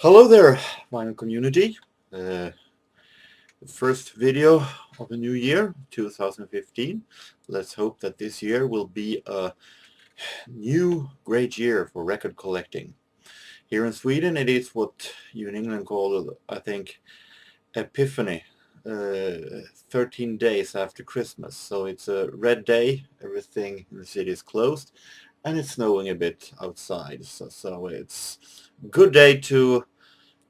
Hello there, vinyl community. The first video of the new year, 2015. Let's hope that this year will be a new great year for record collecting. Here in Sweden, it is what you in England call, I think, Epiphany, 13 days after Christmas. So it's a red day, everything in the city is closed, and it's snowing a bit outside. So it's a good day to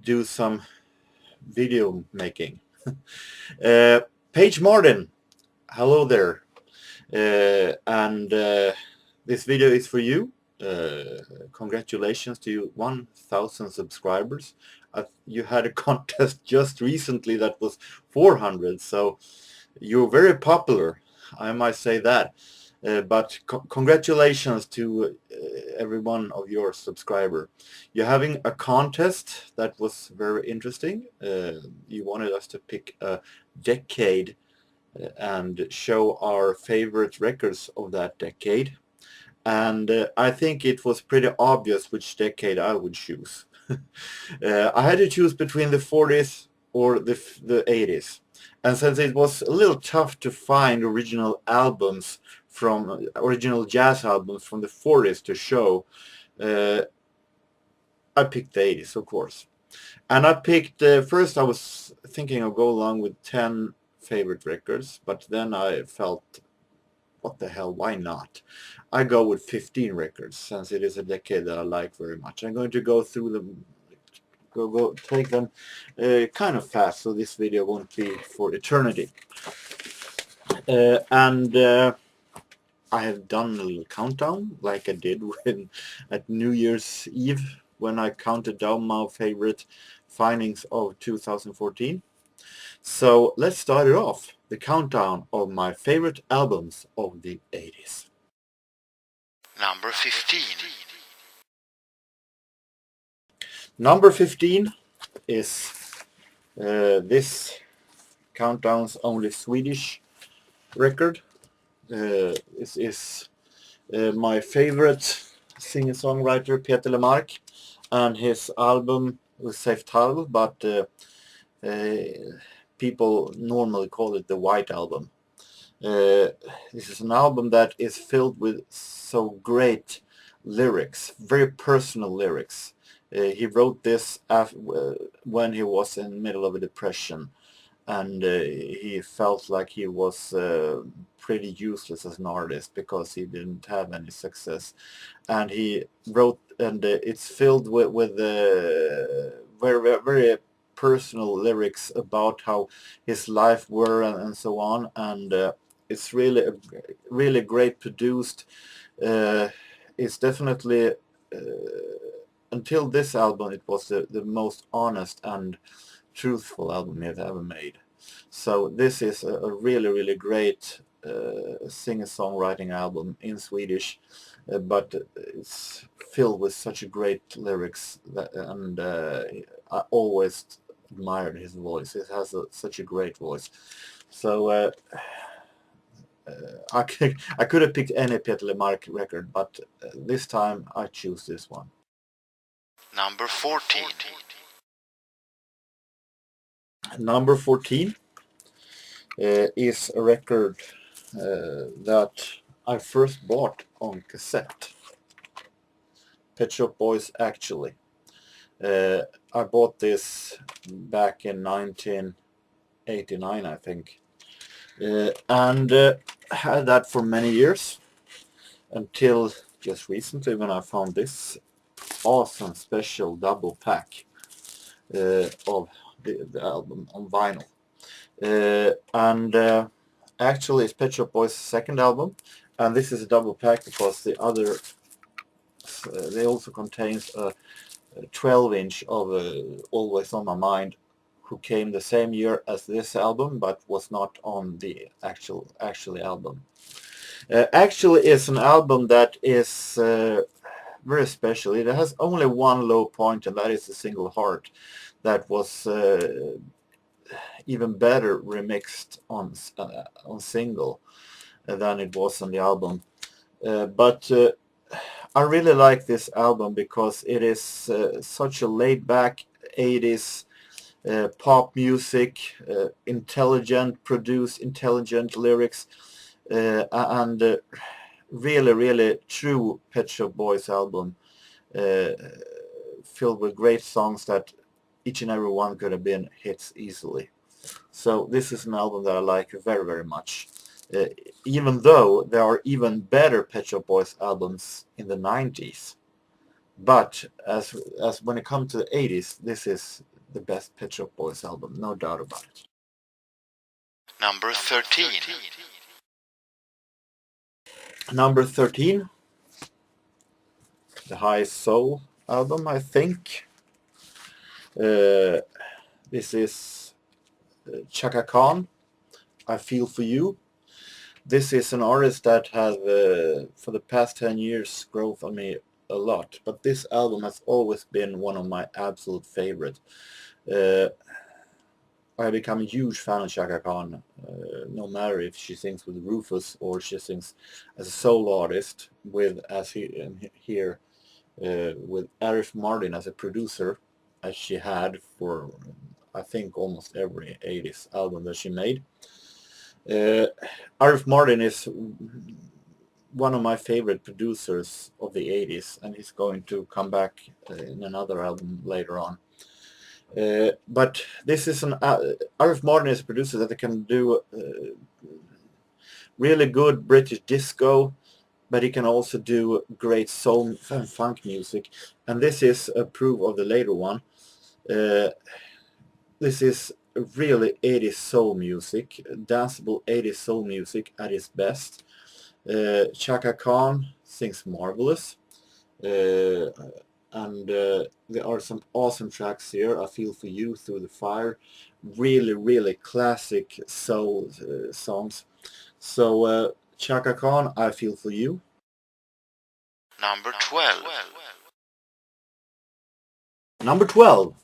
do some video making. Paige Martin, hello there. And this video is for you. Congratulations to you, 1,000 subscribers. You had a contest just recently that was 400, so you're very popular, I might say that. But congratulations to every one of your subscriber. You're having a contest that was very interesting. You wanted us to pick a decade and show our favorite records of that decade. And I think it was pretty obvious which decade I would choose. I had to choose between the 40s or the 80s. And since it was a little tough to find original jazz albums from the 40s to show, I picked the 80s, of course. And I picked, first I was thinking of go along with 10 favorite records, but then I felt, what the hell, why not? I go with 15 records, since it is a decade that I like very much. I'm going to go through them, take them kind of fast, so this video won't be for eternity. And I have done a little countdown, like I did at New Year's Eve, when I counted down my favorite findings of 2014. So let's start it off, the countdown of my favorite albums of the 80s. Number 15. Number 15 is this countdown's only Swedish record. This is my favorite singer-songwriter Peter Lemark, and his album was Safe Title, but people normally call it the White Album. This is an album that is filled with so great lyrics, very personal lyrics. He wrote this when he was in the middle of a depression, and he felt like he was pretty useless as an artist because he didn't have any success. And he wrote, and it's filled with very, very personal lyrics about how his life were and so on. And it's really great produced. It's definitely until this album it was the most honest and truthful album he had ever made. So this is a really great singer-songwriting album in Swedish, but it's filled with such great lyrics and I always admired his voice. It has such a great voice. So I could have picked any Peter Lemark record, but this time I choose this one. Number 14. Number 14 is a record that I first bought on cassette. Pet Shop Boys, Actually. I bought this back in 1989, I think, and had that for many years until just recently when I found this awesome special double pack of the album on vinyl. And actually it's Pet Shop Boys' second album, and this is a double pack because the other they also contains a 12-inch of Always on My Mind, who came the same year as this album but was not on the actually album. Actually is an album that is very special. It has only one low point, and that is the single Heart, that was even better remixed on single than it was on the album. But I really like this album because it is such a laid back 80s pop music, intelligent, produced, intelligent lyrics, and really, really true Pet Shop Boys album, filled with great songs that each and every one could have been hits easily. So this is an album that I like very, very much. Even though there are even better Pet Shop Boys albums in the 90s. But as when it comes to the 80s, this is the best Pet Shop Boys album, no doubt about it. Number 13. Number 13, the High Soul album, I think. This is Chaka Khan, I Feel For You. This is an artist that has, for the past 10 years, grown on me a lot. But this album has always been one of my absolute favorite. I have become a huge fan of Chaka Khan, no matter if she sings with Rufus or she sings as a solo artist with, as here, with Paige Martins as a producer, as she had for, I think, almost every 80s album that she made. Paige Martins is one of my favorite producers of the 80s, and he's going to come back in another album later on. But this is an Paige Martins is a producer that can do really good British disco, but he can also do great soul and funk music, and this is a proof of the later one. This is really 80s soul music, danceable 80s soul music at its best. Chaka Khan sings marvelous, and there are some awesome tracks here. I Feel For You, Through the Fire, really, really classic soul songs. So Chaka Khan, I Feel For You. Number 12. Number 12.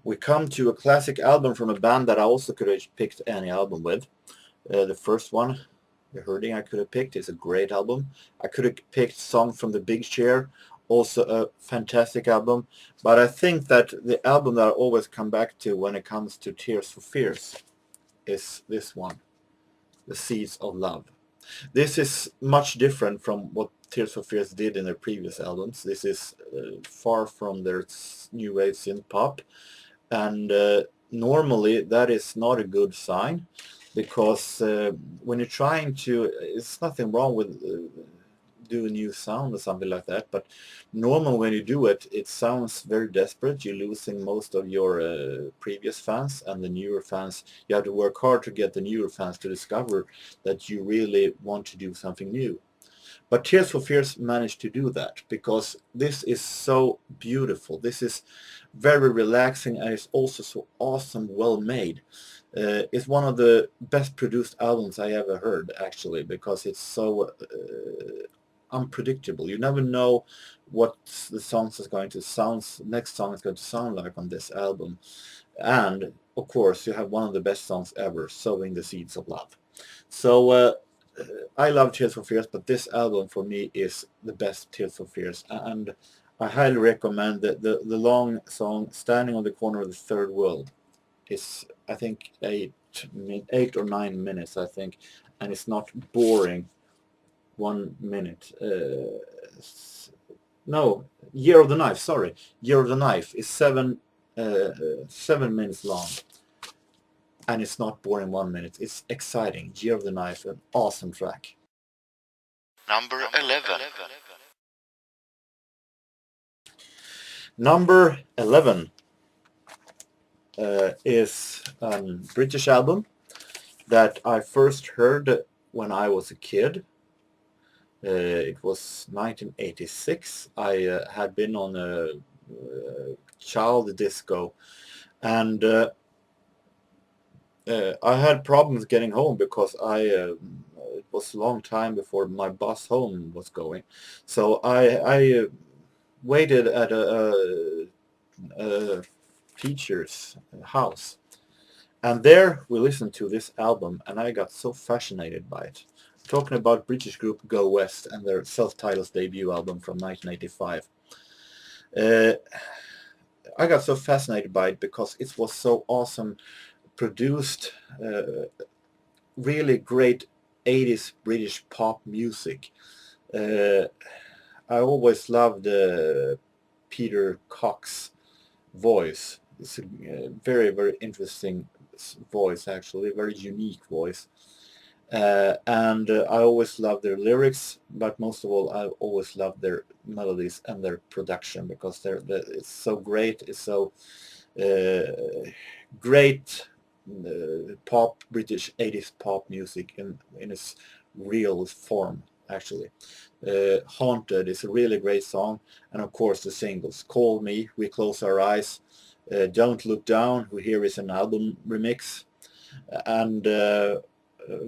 We come to a classic album from a band that I also could have picked any album with. The first one, The Hurting, I could have picked. It's a great album. I could have picked Song from the Big Chair, also a fantastic album. But I think that the album that I always come back to when it comes to Tears for Fears is this one, The Seeds of Love. This is much different from what Tears for Fears did in their previous albums. This is far from their new wave synth pop. And normally that is not a good sign, because when you're trying to, it's nothing wrong with do a new sound or something like that, but normally when you do it, it sounds very desperate. You're losing most of your previous fans, and the newer fans, you have to work hard to get the newer fans to discover that you really want to do something new. But Tears for Fears managed to do that, because this is so beautiful. This is very relaxing, and it's also so awesome, well made. It's one of the best produced albums I ever heard, actually, because it's so unpredictable. You never know what the songs is going to sound, next song is going to sound like on this album. And of course, you have one of the best songs ever, Sowing the Seeds of Love. So I love Tears for Fears, but this album for me is the best Tears for Fears, and I highly recommend the long song Standing on the Corner of the Third World. Is, I think, 8 or 9 minutes, I think, and it's not boring. 1 minute. No, Year of the Knife, sorry. Year of the Knife is 7 minutes long. And it's not boring 1 minute. It's exciting. Year of the Knife, an awesome track. Number 11. Number 11 is a British album that I first heard when I was a kid. It was 1986. I had been on a child disco, and I had problems getting home because it was a long time before my bus home was going. So I waited at a teacher's house, and there we listened to this album, and I got so fascinated by it. Talking about British group Go West and their self-titled debut album from 1985. I got so fascinated by it because it was so awesome produced, really great 80s British pop music. Uh, I always loved Peter Cox voice. It's a very, very interesting voice, actually, a very unique voice. And I always loved their lyrics, but most of all, I always loved their melodies and their production because it's so great. It's so great pop, British 80s pop music in its real form, actually. Haunted is a really great song, and of course the singles Call Me, We Close Our Eyes, Don't Look Down, who here is an album remix, and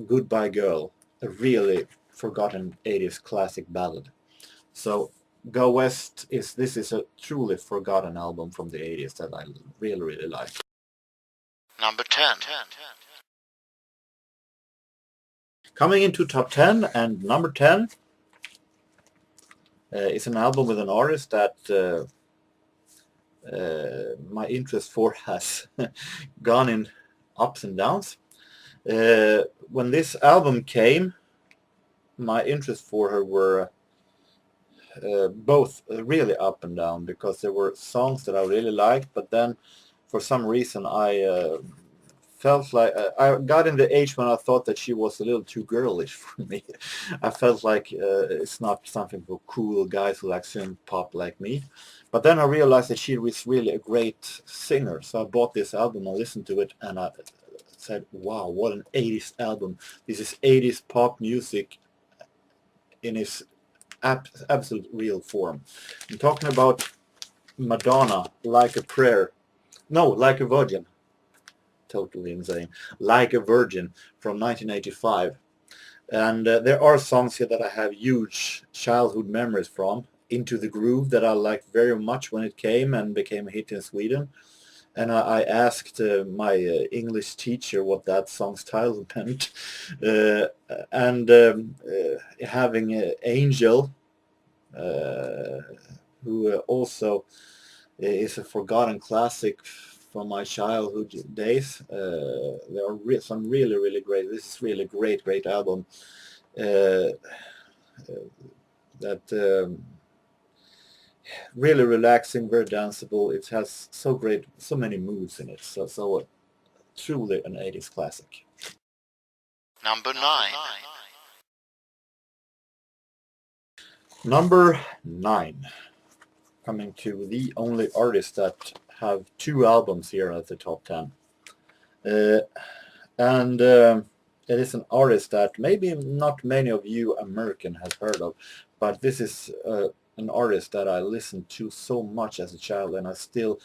Goodbye Girl, a really forgotten 80s classic ballad. So Go West this is a truly forgotten album from the 80s that I really, really like. Number 10. Coming into top 10, and number 10 is an album with an artist that my interest for has gone in ups and downs. When this album came, my interest for her were both really up and down, because there were songs that I really liked, but then for some reason I felt like I got in the age when I thought that she was a little too girlish for me. I felt like it's not something for cool guys who like synth pop like me. But then I realized that she was really a great singer, so I bought this album, I listened to it, and I said, wow, what an 80s album. This is 80s pop music in its absolute real form. I'm talking about Madonna, Like a Prayer. No, Like a Virgin. Totally insane. Like a Virgin from 1985. And there are songs here that I have huge childhood memories from. Into the Groove, that I liked very much when it came and became a hit in Sweden. And I asked my English teacher what that song's title meant. And having Angel, who also is a forgotten classic from my childhood days. There are some really, really great. This is really great album. That really relaxing, very danceable. It has so many moves in it. So truly an 80s classic. Number 9. Number 9. Coming to the only artist that have 2 albums here at the top 10. And it is an artist that maybe not many of you American has heard of, but this is an artist that I listened to so much as a child, and I still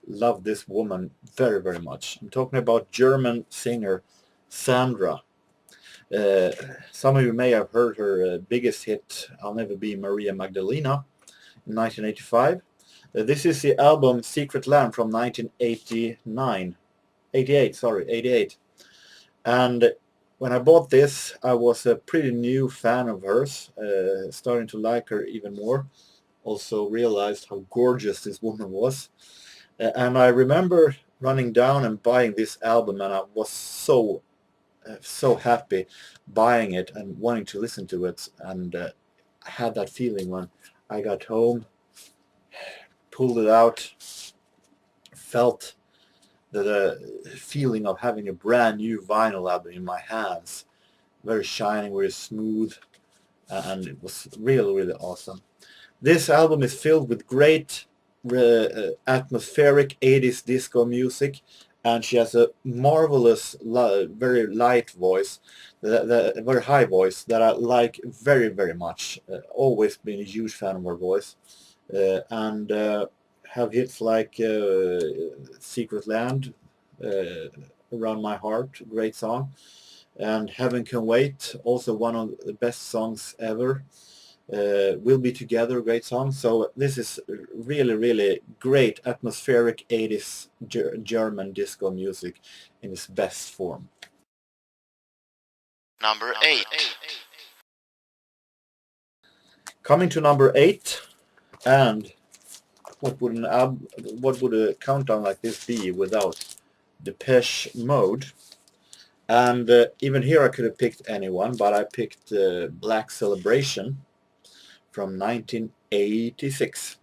love this woman very, very much. I'm talking about German singer Sandra. Some of you may have heard her biggest hit, I'll Never Be Maria Magdalena, in 1985. This is the album Secret Land from 1989. 88. And when I bought this, I was a pretty new fan of hers, starting to like her even more. Also realized how gorgeous this woman was. And I remember running down and buying this album, and I was so happy buying it and wanting to listen to it. And I had that feeling when I got home, pulled it out, felt the feeling of having a brand new vinyl album in my hands, very shiny, very smooth, and it was really, really awesome. This album is filled with great atmospheric 80s disco music, and she has a marvelous, very light voice, a very high voice that I like very, very much. Always been a huge fan of her voice, and have hits like Secret Land, Around My Heart, great song, and Heaven Can Wait, also one of the best songs ever. We'll Be Together, great song. So this is really, really great atmospheric 80s German disco music in its best form. Number 8. Coming to number 8, and what would a countdown like this be without Depeche Mode? And even here I could have picked anyone, but I picked Black Celebration from 1986.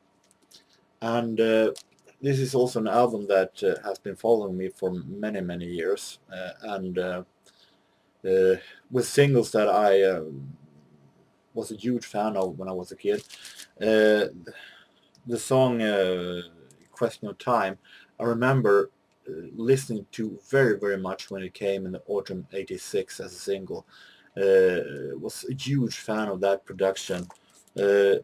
And this is also an album that has been following me for many, many years. And with singles that I was a huge fan of when I was a kid. The song Question of Time, I remember listening to very, very much when it came in the autumn 86 as a single. Was a huge fan of that production. I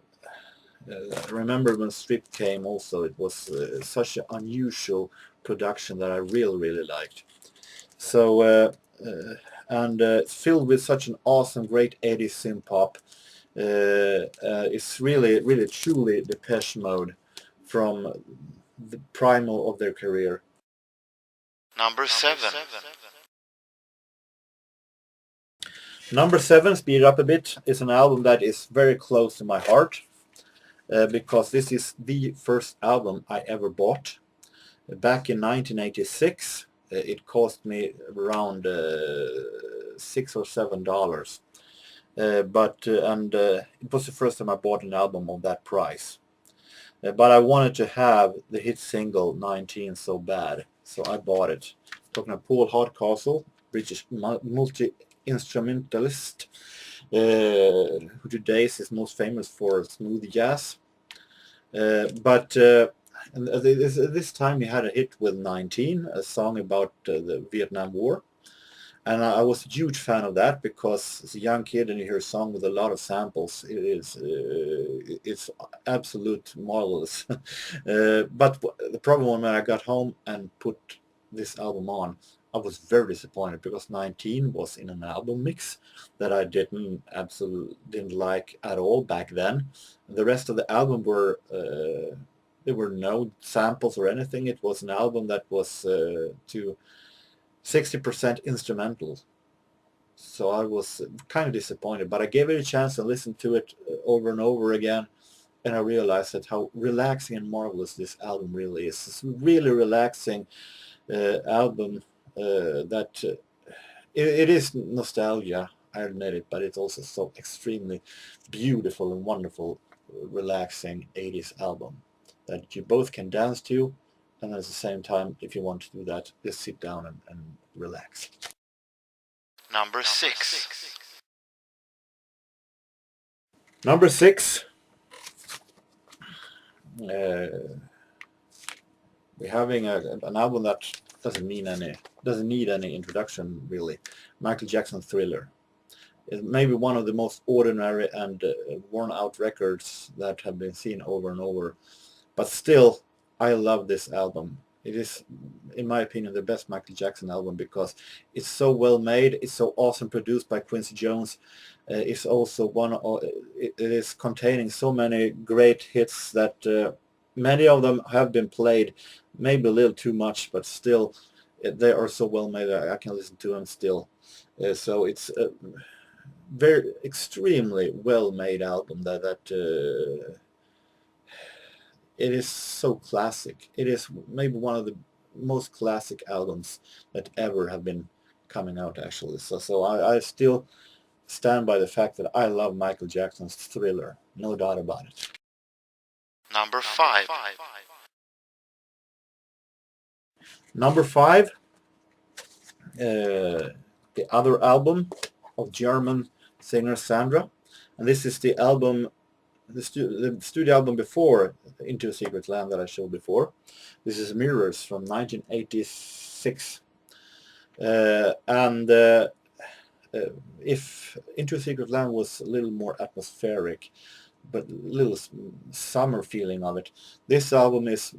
remember when Strip came also, it was such an unusual production that I really, really liked. So, and filled with such an awesome, great 80s synth pop. It's really, really, truly Depeche Mode from the primal of their career. Number 7. Number 7, speed it up a bit, is an album that is very close to my heart because this is the first album I ever bought. Back in 1986, it cost me around $6 or $7. And it was the first time I bought an album of that price. But I wanted to have the hit single 19 so bad, so I bought it. Talking about Paul Hardcastle, British multi-instrumentalist, who today is most famous for smooth jazz. But this time he had a hit with 19, a song about the Vietnam War. And I was a huge fan of that because as a young kid and you hear a song with a lot of samples, it's absolute marvelous. But the problem when I got home and put this album on, I was very disappointed because 19 was in an album mix that I didn't like at all back then. The rest of the album were there were no samples or anything. It was an album that was to 60% instrumental. So I was kind of disappointed, but I gave it a chance and listened to it over and over again, and I realized that how relaxing and marvelous this album really is. It's a really relaxing album that it is nostalgia, I admit it, but it's also so extremely beautiful and wonderful, relaxing 80s album that you both can dance to, and at the same time, if you want to do that, just sit down and relax. Number 6. Number 6, we're having an album that doesn't need any introduction really. Michael Jackson Thriller. It may be one of the most ordinary and worn out records that have been seen over and over, but still I love this album. It is, in my opinion, the best Michael Jackson album because it's so well made, it's so awesome produced by Quincy Jones. It's also it is containing so many great hits that many of them have been played, maybe a little too much, but still they are so well made that I can listen to them still. So it's a very extremely well made album that it is so classic. It is maybe one of the most classic albums that ever have been coming out actually. So I still stand by the fact that I love Michael Jackson's Thriller. No doubt about it. Number 5. Number 5, the other album of German singer Sandra. And this is the album, the studio album before Into a Secret Land that I showed before. This is Mirrors from 1986. If Into a Secret Land was a little more atmospheric, but a little summer feeling of it, this album is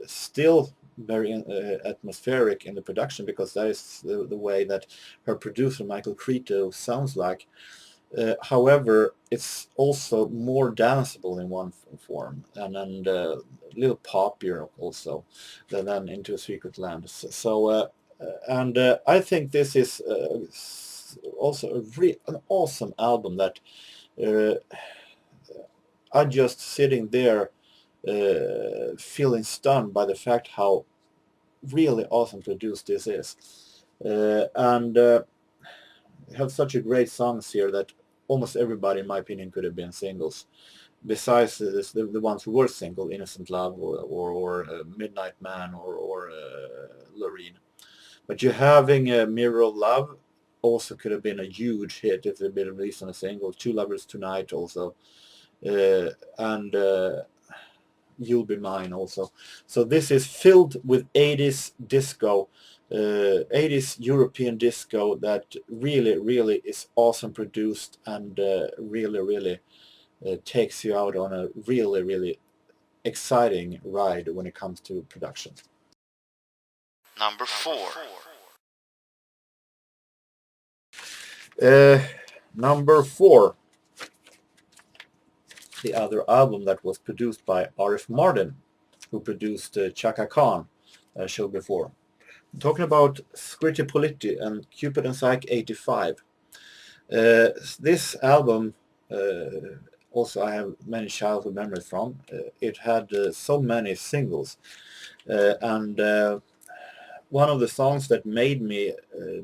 still very atmospheric in the production because that is the way that her producer Michael Creto sounds like. However, it's also more danceable in one form and a little poppier also than Into a Secret Land. So I think this is also an awesome album that I'm just sitting there feeling stunned by the fact how really awesome produced this is. And have such a great songs here that almost everybody, in my opinion, could have been singles. Besides the ones who were single, Innocent Love or Midnight Man or Loreen. But you having Mirror of Love also could have been a huge hit if it had been released on a single. Two Lovers Tonight also. And You'll Be Mine also. So this is filled with 80s disco, 80s European disco that really is awesome produced and really takes you out on a really exciting ride when it comes to production. Number 4. Number 4. The other album that was produced by Arif Mardin, who produced Chaka Khan, showed before. I'm talking about Scritti Politti and Cupid and Psyche 85. This album, also I have many childhood memories from. It had so many singles, and one of the songs that made me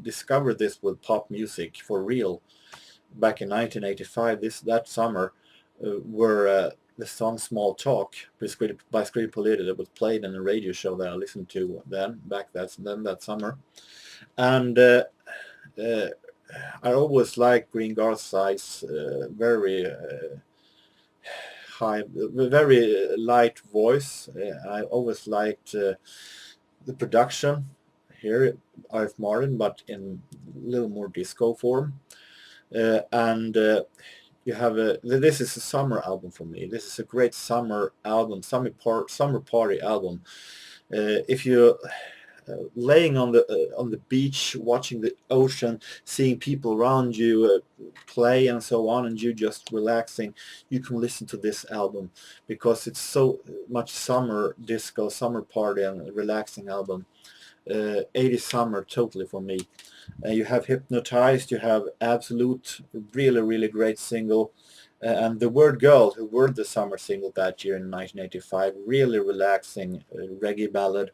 discover this with pop music for real back in 1985, that summer, were the song Small Talk by Scritti Politti that was played in a radio show that I listened to that summer. And I always liked Green Garside's very high, very light voice. I always liked the production here, Arif Mardin, but in a little more disco form. And you have this is a summer album for me. This is a great summer album, summer party album. If you laying on the beach, watching the ocean, seeing people around you play and so on, and you just relaxing, you can listen to this album because it's so much summer disco, summer party and relaxing album. 80s summer totally for me. You have Hypnotized, you have Absolute, really great single, and The Word Girl, who were the summer single that year in 1985, really relaxing reggae ballad.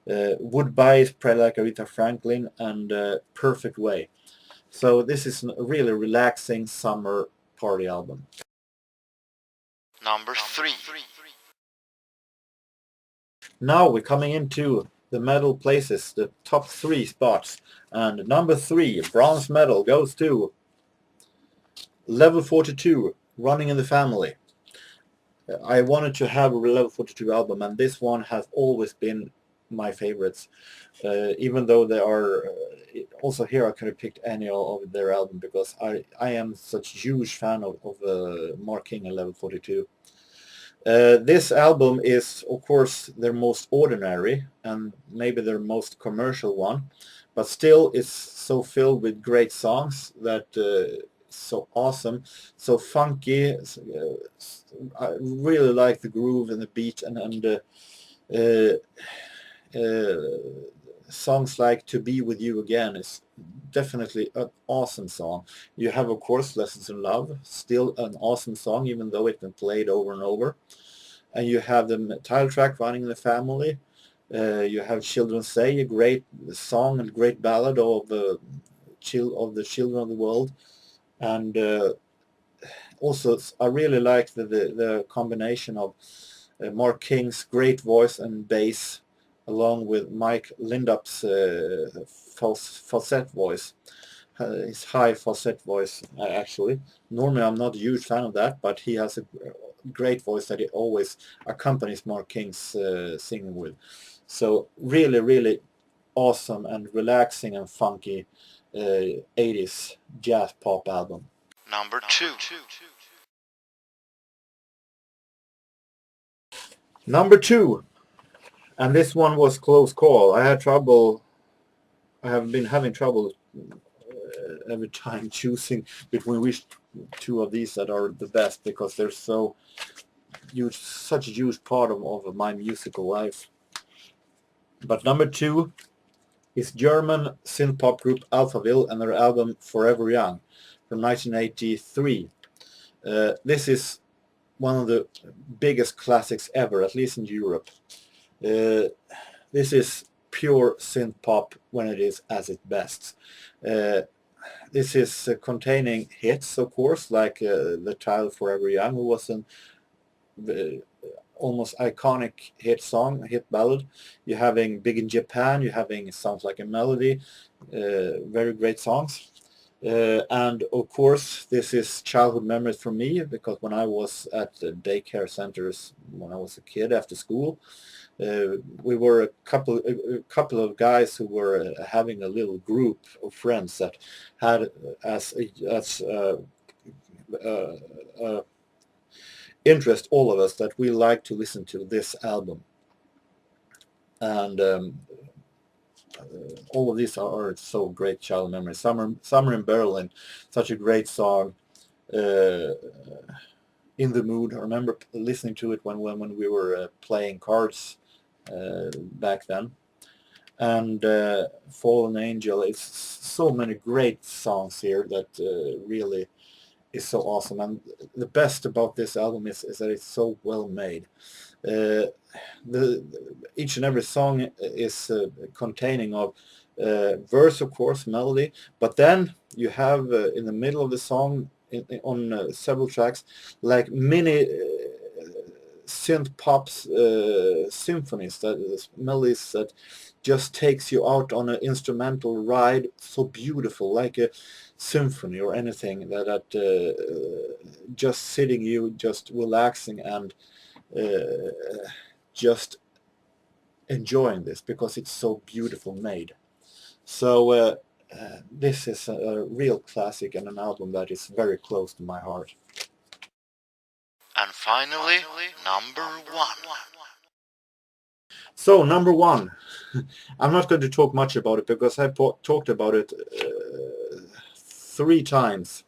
Woodbye is played like Aretha Franklin, and Perfect Way. So this is a really relaxing summer party album. Number 3. Now we're coming into the medal places, the top 3 spots. And number 3, bronze medal, goes to Level 42, Running in the Family. I wanted to have a Level 42 album, and this one has always been my favorites. Even though they are, also here I could have picked any of their album because I am such a huge fan of Mark King and Level 42. This album is, of course, their most ordinary and maybe their most commercial one, but still it's so filled with great songs that so awesome, so funky. I really like the groove and the beat and songs like To Be With You Again is definitely an awesome song. You have, of course, Lessons in Love, still an awesome song, even though it's been played over and over. And you have the title track, Running in the Family. You have Children Say, a great song and great ballad of the children of the world. And also, I really like the combination of Mark King's great voice and bass, along with Mike Lindup's falsetto voice, his high falsetto voice, actually. Normally I'm not a huge fan of that, but he has a great voice that he always accompanies Mark King's singing with. So really awesome and relaxing and funky 80s jazz pop album. Number 2. Number 2. And this one was close call. I have been having trouble every time choosing between which two of these that are the best because they're so huge, such a huge part of my musical life. But number 2 is German synth pop group Alphaville and their album Forever Young from 1983. This is one of the biggest classics ever, at least in Europe. This is pure synth pop when it is at its best. This is containing hits, of course, like The Child Forever Young, who was an almost iconic hit ballad. You're having Big in Japan, you're having Sounds Like a Melody, very great songs. And of course, this is childhood memories for me, because when I was at the daycare centers when I was a kid after school, we were a couple of guys who were having a little group of friends that had as interest, all of us, that we like to listen to this album. And all of these are so great child memories. Summer in Berlin, such a great song. In the Mood, I remember listening to it when we were playing cards back then. And Fallen Angel, it's so many great songs here that really is so awesome. And the best about this album is that it's so well made. Each and every song is containing of verse, of course, melody, but then you have in the middle of the song on several tracks like mini synth pops, symphonies, that melodies that just takes you out on an instrumental ride, so beautiful, like a symphony or anything that just sitting you, just relaxing and just enjoying this, because it's so beautiful made. So this is a real classic and an album that is very close to my heart. And finally, number 1. So number 1, I'm not going to talk much about it because I talked about it 3 times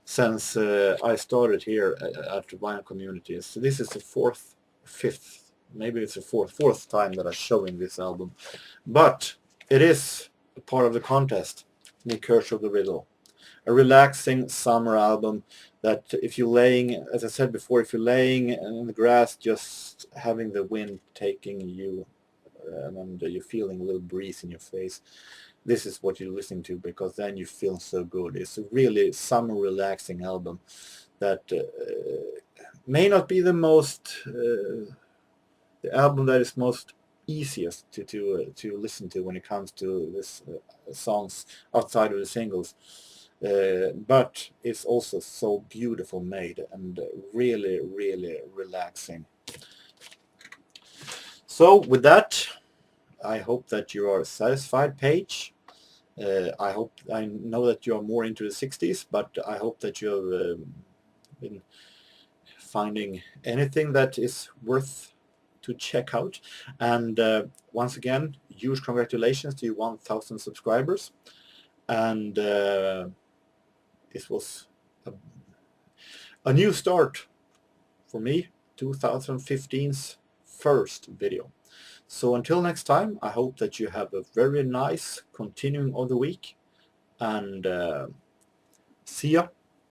since I started here at the Vinyl Communities. So this is the fourth time that I'm showing this album. But it is a part of the contest, The Curse of the Riddle. A relaxing summer album that if you're laying, as I said before, if you're laying in the grass, just having the wind taking you and you're feeling a little breeze in your face, this is what you're listening to, because then you feel so good. It's a really summer relaxing album that may not be the album that is most easiest to listen to when it comes to this songs outside of the singles, but it's also so beautiful made and really, really relaxing. So with that, I hope that you are satisfied, Paige. I know that you are more into the 60s, but I hope that you have been finding anything that is worth to check out. And once again, huge congratulations to you 1,000 subscribers. And this was a new start for me, 2015's first video. So until next time, I hope that you have a very nice continuing of the week, and see ya.